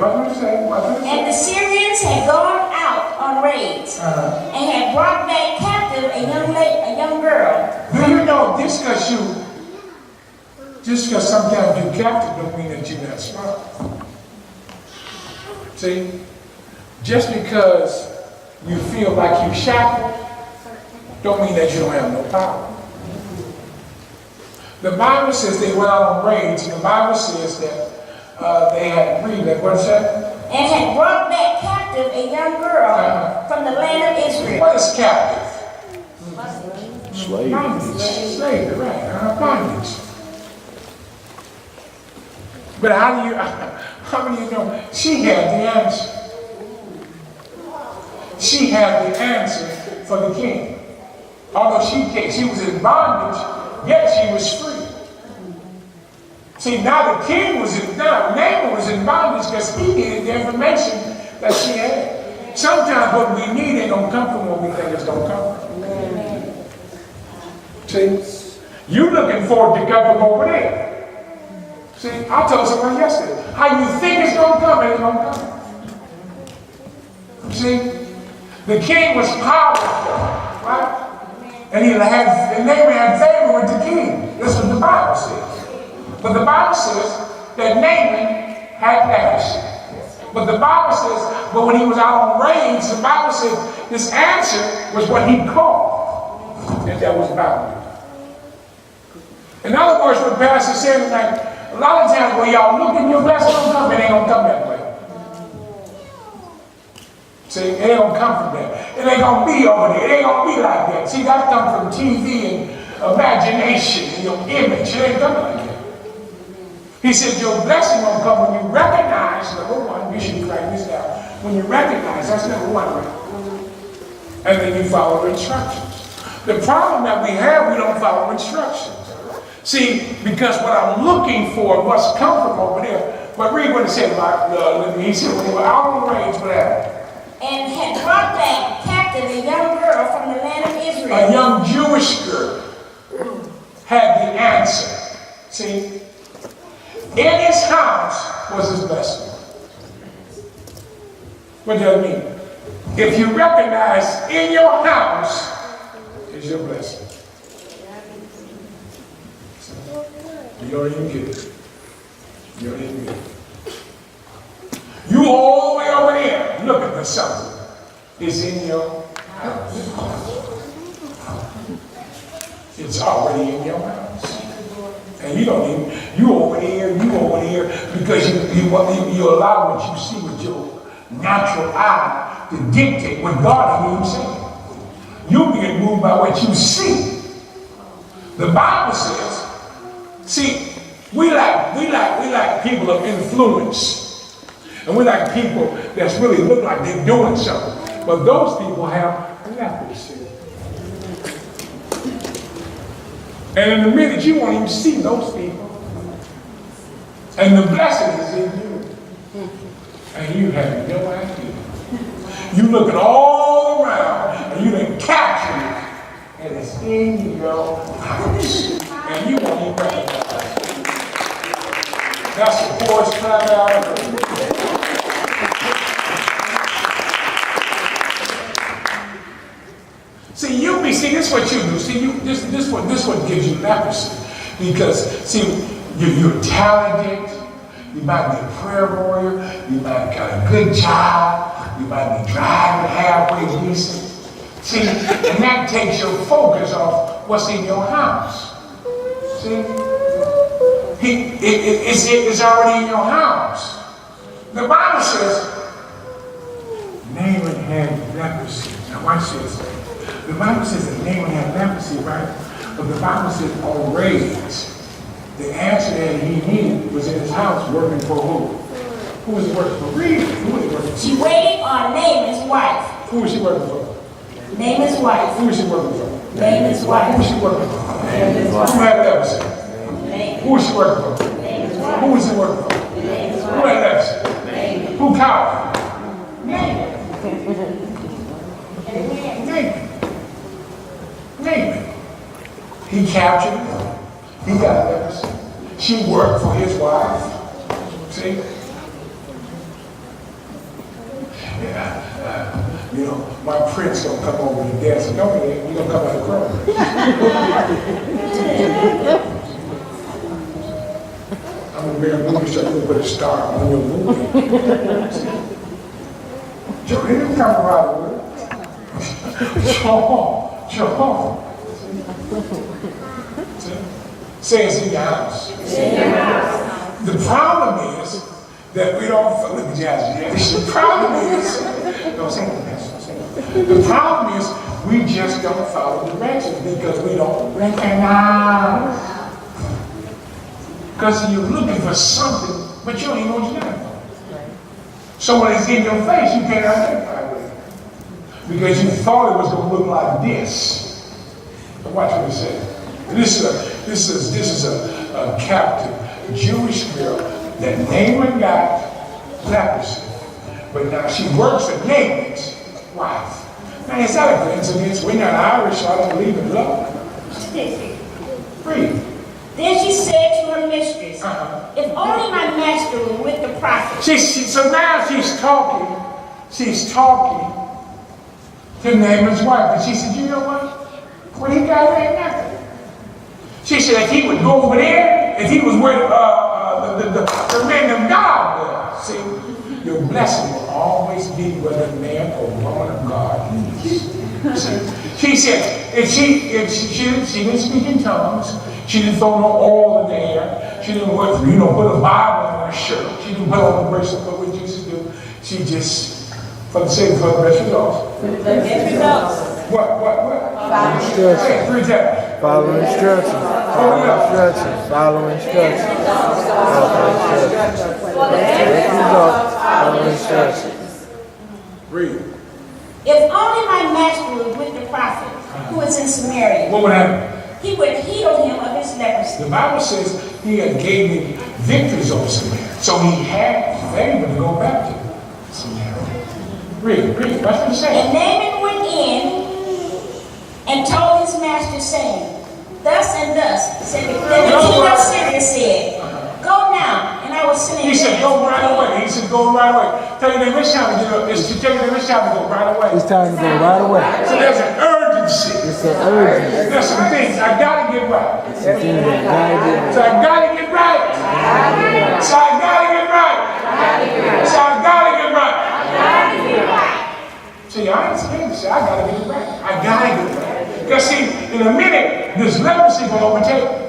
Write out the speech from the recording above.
And the Syrians had gone out on raids and had brought back captive a young girl. Do you know just because sometimes you're captive don't mean that you're not smart. See? Just because you feel like you're shackled don't mean that you don't have no power. The Bible says they went out on raids, and the Bible says that they had agreed that, what's that? And had brought back captive a young girl from the land of Israel. What is captive? Slave. Bondage. Slave, right. Bondage. But how do you know? She had the answer. She had the answer for the king. Although she was in bondage, yet she was free. See, now the king Naaman was in bondage because he needed the information that she had. Sometimes what we need ain't gonna come from what we think it's gonna come from. See, you looking forward to come from over there. See, I told someone yesterday, how you think it's gonna come, it ain't gonna come. See, the king was powerful, right? And Naaman had favor with the king. That's what the Bible says. But the Bible says that Naaman had leprosy. But the Bible says, but when he was out on raids, the Bible says his answer was what he called. And that was bound. In other words, what Pastor said tonight, a lot of times when y'all look at your blessing don't come, it ain't gonna come that way. See, it ain't gonna come from that. It ain't gonna be over there. It ain't gonna be like that. See, that comes from TV and imagination and your image. It ain't coming like that. He said your blessing will come when you recognize, number one, you should write this down. When you recognize, that's number one, right? And then you follow instructions. The problem that we have, we don't follow instructions. See, because what I'm looking for must come from over there. But read what it said about, he said when they were out on the range, what happened? And had brought back captive a young girl from the land of Israel. A young Jewish girl had the answer. See? In his house was his blessing. What does that mean? If you recognize in your house is your blessing. You don't even get it. You don't even get it. You all the way over there looking for something. It's in your house. It's already in your house. And you don't even, you over there, because you allow what you see with your natural eye to dictate what God is saying. You get moved by what you see. The Bible says, see, we like people of influence. And we like people that really look like they're doing something. But those people have leprosy. And in a minute, you won't even see those people. And the blessing is in you. And you have no idea. You looking all around, and you done captured it. And it's in your house. And you won't even recognize it. That's the poorest time out of it. See, this is what you do. See, this what gives you leprosy. Because, see, you're talented. You might be a prayer warrior. You might have got a good job. You might be driving halfway decent. See, and that takes your focus off what's in your house. See? It's already in your house. The Bible says, Naaman had leprosy. Now watch this. The Bible says that Naaman had leprosy, right? But the Bible says on raids. The answer that he needed was in his house working for who? Who was he working for? Read it. Who was he working for? She waited on Naaman's wife. Who was she working for? Naaman's wife. Who was she working for? Naaman's wife. Who was she working for? Naaman's wife. Who had leprosy? Naaman. Who was she working for? Naaman's wife. Who was he working for? Naaman's wife. Who had leprosy? Naaman. Who cowed? Naaman. Naaman. He captured her. He got leprosy. She worked for his wife. See? You know, my prince gonna come over and dance. No, he ain't. He gonna come out of crowd. I'm gonna bring a movie star. I'm gonna put a star on your movie. Joe, he didn't come around with it. Joe. Say it's in your house. The problem is that we don't, look at Jazzy. The problem is, don't say that. The problem is we just don't follow directions because we don't recognize. Because you're looking for something, but you don't even know what you're looking for. So when it's in your face, you can't identify with it. Because you thought it was going to look like this. But watch what it says. This is a captive Jewish girl that Naaman got leprosy. But now she works for Naaman's wife. Now, is that a coincidence? We're not Irish, so I don't believe in love. Read. Then she said to her mistress, if only my master were with the prophet. So now she's talking to Naaman's wife. And she said, you know what he got there? Nothing. She said, if he would go over there, if he was where the man of God was, see, your blessing will always be where the man or woman of God is. She said, if she didn't speak in tongues, she didn't throw no oil in the air, she didn't put a Bible on her shirt, she didn't put on the bracelet, what would Jesus do? She just, for the sake of the best results. What? Say 3 times. Follow instructions. Follow instructions. Follow instructions. Follow instructions. Read. If only my master was with the prophet who is in Samaria. What would happen? He would heal him of his leprosy. The Bible says he had gave me victories over Samaria. So he had favor to go back to Samaria. Read. That's what it says. And Naaman went in and told his master, saying, thus and thus said the king of Syria said, go now, and I will send him. He said, go right away. He said, go right away. Tell you that it's time to get up. It's time to go right away. It's time to go right away. So there's an urgency. It's an urgency. There's some things I gotta get right. Some things that gotta get So I gotta get right. So I gotta get right. So I gotta get right. See, I ain't saying this. I gotta get it right. I gotta get it right. Because see, in a minute, this leprosy will overtake me.